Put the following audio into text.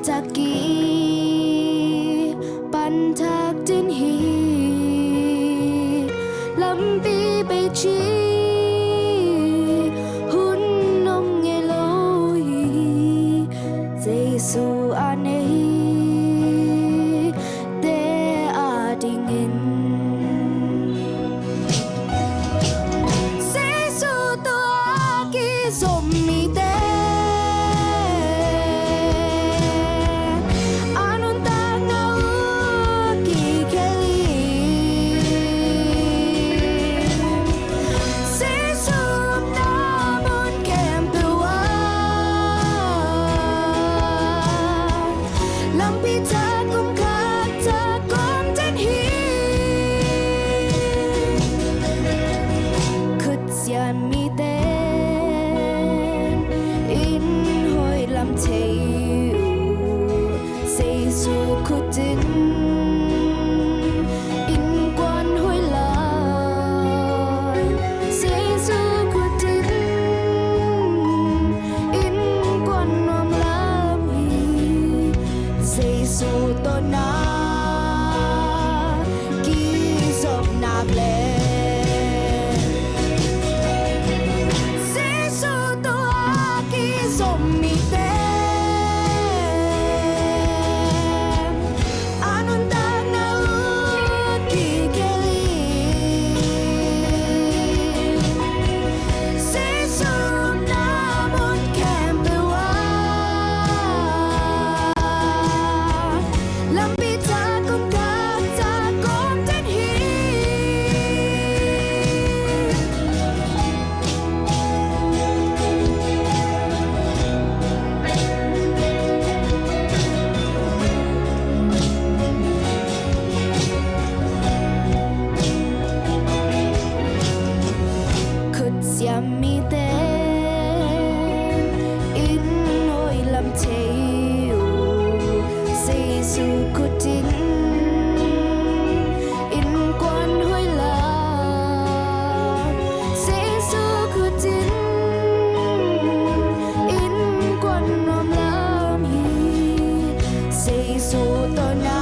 taki pan thak tin hi lam pi be chi hun nong nghe lối Giêsu anei te a dingin Giêsu to ki som mi te mi tên in hồi làm theo Giêsu khúc tin in quan hồi lời Giêsu khúc tin in quan nom làm hi Giêsu tôi na ký dọc nạp lệ mi tên in nỗi làm theo Giêsu khúc tin in quan hồi lời Giêsu khúc tin in quan nom làm hi Giêsu tôi na